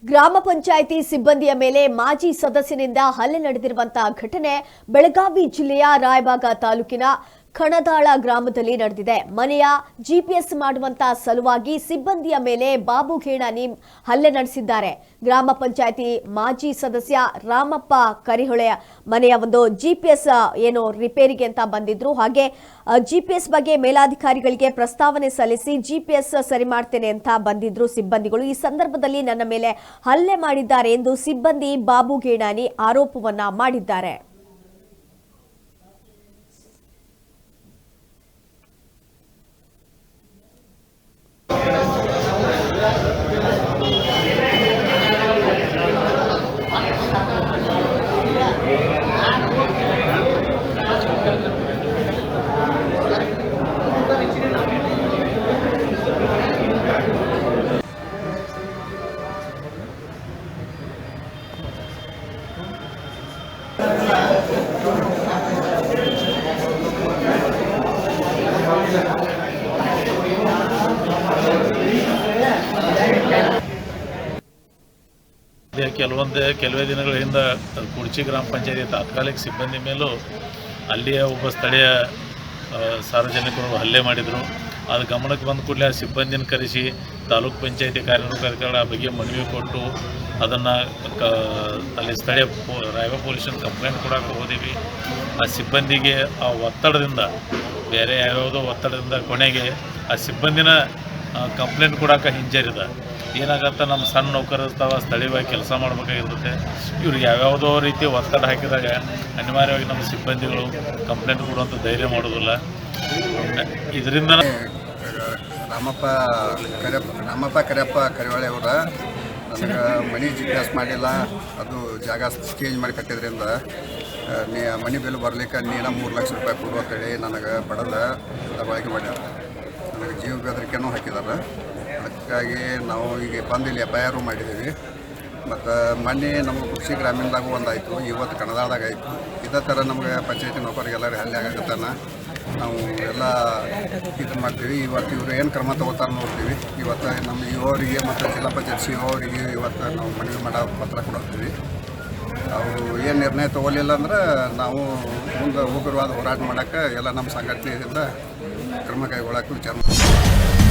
ಗ್ರಾಮ ಪಂಚಾಯಿತಿ ಸಿಬ್ಬಂದಿಯ ಮೇಲೆ ಮಾಜಿ ಸದಸ್ಯನಿಂದ ಹಲ್ಲೆ ನಡೆದಿರುವಂತಹ ಘಟನೆ ಬೆಳಗಾವಿ ಜಿಲ್ಲೆಯ ರಾಯಬಾಗ ತಾಲೂಕಿನ ಕಣದಾಳ ಗ್ರಾಮದಲ್ಲಿ ನಡೆದಿದೆ. ಮನೆಯ ಜಿಪಿಎಸ್ ಮಾಡುವಂತ ಸಲುವಾಗಿ ಸಿಬ್ಬಂದಿಯ ಮೇಲೆ ಬಾಬು ಘೇಣಾನಿ ಹಲ್ಲೆ ನಡೆಸಿದ್ದಾರೆ. ಗ್ರಾಮ ಪಂಚಾಯಿತಿ ಮಾಜಿ ಸದಸ್ಯ ರಾಮಪ್ಪ ಕರಿಹೊಳೆ ಮನೆಯ ಒಂದು ಜಿಪಿಎಸ್ ಏನೋ ರಿಪೇರಿಗೆ ಅಂತ ಬಂದಿದ್ರು. ಹಾಗೆ ಜಿಪಿಎಸ್ ಬಗ್ಗೆ ಮೇಲಾಧಿಕಾರಿಗಳಿಗೆ ಪ್ರಸ್ತಾವನೆ ಸಲ್ಲಿಸಿ ಜಿಪಿಎಸ್ ಸರಿ ಮಾಡ್ತೇನೆ ಅಂತ ಬಂದಿದ್ರು ಸಿಬ್ಬಂದಿಗಳು. ಈ ಸಂದರ್ಭದಲ್ಲಿ ನನ್ನ ಮೇಲೆ ಹಲ್ಲೆ ಮಾಡಿದ್ದಾರೆ ಎಂದು ಸಿಬ್ಬಂದಿ ಬಾಬು ಘೇಣಾನಿ ಆರೋಪವನ್ನ ಮಾಡಿದ್ದಾರೆ. ಕೆಲವೇ ದಿನಗಳ ಹಿಂದೆ ಕುರ್ಚಿ ಗ್ರಾಮ ಪಂಚಾಯತಿ ತಾತ್ಕಾಲಿಕ ಸಿಬ್ಬಂದಿ ಮೇಲೂ ಅಲ್ಲಿಯ ಒಬ್ಬ ಸ್ಥಳೀಯ ಸಾರ್ವಜನಿಕರು ಹಲ್ಲೆ ಮಾಡಿದರು. ಅದು ಗಮನಕ್ಕೆ ಬಂದ ಕೂಡಲೇ ಆ ಸಿಬ್ಬಂದಿನ ಕರೆಸಿ ತಾಲೂಕು ಪಂಚಾಯತಿ ಕಾರ್ಯನಿರ್ವಾಹಕರ ಬಗ್ಗೆ ಮನವಿ ಕೊಟ್ಟು ಅದನ್ನು ಅಲ್ಲಿ ಸ್ಥಳೀಯ ರಾಯಬಾಗ ಪೊಲೀಸನ್ನು ಕಂಪ್ಲೇಂಟ್ ಕೊಡೋಕೆ ಹೋದೀವಿ. ಆ ಸಿಬ್ಬಂದಿಗೆ ಆ ಒತ್ತಡದಿಂದ ಬೇರೆ ಯಾವ್ಯಾವುದೋ ಒತ್ತಡದಿಂದ ಕೊನೆಗೆ ಆ ಸಿಬ್ಬಂದಿನ ಕಂಪ್ಲೇಂಟ್ ಕೊಡೋಕೆ ಹಿಂಜರಿದ. ಏನಾಗತ್ತೆ, ನಮ್ಮ ಸಣ್ಣ ನೌಕರರು ಇರ್ತಾವೆ, ಸ್ಥಳೀಯವಾಗಿ ಕೆಲಸ ಮಾಡಬೇಕಾಗಿರ್ತದೆ. ಇವ್ರಿಗೆ ಯಾವ್ಯಾವುದೋ ರೀತಿ ಒತ್ತಡ ಹಾಕಿದಾಗ ಅನಿವಾರ್ಯವಾಗಿ ನಮ್ಮ ಸಿಬ್ಬಂದಿಗಳು ಕಂಪ್ಲೇಂಟ್ ಕೊಡುವಂಥ ಧೈರ್ಯ ಮಾಡೋದಿಲ್ಲ. ಇದರಿಂದ ರಾಮಪ್ಪ ಕರಿಹೊಳೆ ಅವರ ನನಗೆ ಮನೆ ಜಿಪಿಎಸ್ ಮಾಡಿಲ್ಲ, ಅದು ಜಾಗ ಚೇಂಜ್ ಮಾಡಿ ಕಟ್ಟಿದ್ರಿಂದ ಮನೆ ಬಿಲ್ ಬರಲಿಕ್ಕೆ ನೀನು 3 ಲಕ್ಷ ರೂಪಾಯಿ ಕೊಡು ಅಂತೇಳಿ ನನಗೆ ಬಡದ ದಬಾಳಿಕೆ ಮಾಡ್ಯಾರ. ನನಗೆ ಜೀವ ಬೆದರಿಕೆನೂ ಹಾಕಿದ್ದಾರೆ. ಅದಕ್ಕಾಗಿ ನಾವು ಈಗ ಬಂದು ಇಲ್ಲಿ FIR ಮಾಡಿದ್ದೀವಿ. ಮತ್ತು ಮೊನ್ನೆ ನಮಗೆ ಕೃಷಿ ಗ್ರಾಮೀಣದಾಗ ಒಂದಾಯಿತು, ಇವತ್ತು ಕಣದಾಳದಾಗ ಆಯಿತು. ಇದೇ ಥರ ನಮಗೆ ಪಂಚಾಯತಿ ನೌಕರಿಗೆಲ್ಲರೂ ಹಲ್ಲೆ ಆಗತ್ತಾನ ನಾವು ಎಲ್ಲ ಇದು ಮಾಡ್ತೀವಿ. ಇವತ್ತು ಇವರು ಏನು ಕ್ರಮ ತಗೋತಾರೆ ನೋಡ್ತೀವಿ. ಇವತ್ತು ನಮ್ಮ ಇವರಿಗೆ ಮತ್ತು ಜಿಲ್ಲಾ ಪಂಚಾಯತ್ CO ಅವರಿಗೆ ಇವತ್ತು ನಾವು ಮನವಿ ಮಾಡೋ ಪತ್ರ ಕೊಡ್ತೀವಿ. ಅವರು ಏನು ನಿರ್ಣಯ ತೊಗೊಲಿಲ್ಲ ಅಂದ್ರೆ ನಾವು ಮುಂದೆ ಉಗ್ರವಾದ ಹೋರಾಟ ಮಾಡೋಕ್ಕೆ ಎಲ್ಲ ನಮ್ಮ ಸಂಘಟನೆಯಿಂದ ಕ್ರಮ ಕೈಗೊಳ್ಳೋಕ್ಕೆ ವಿಚಾರ ಮಾಡ್ತೀವಿ.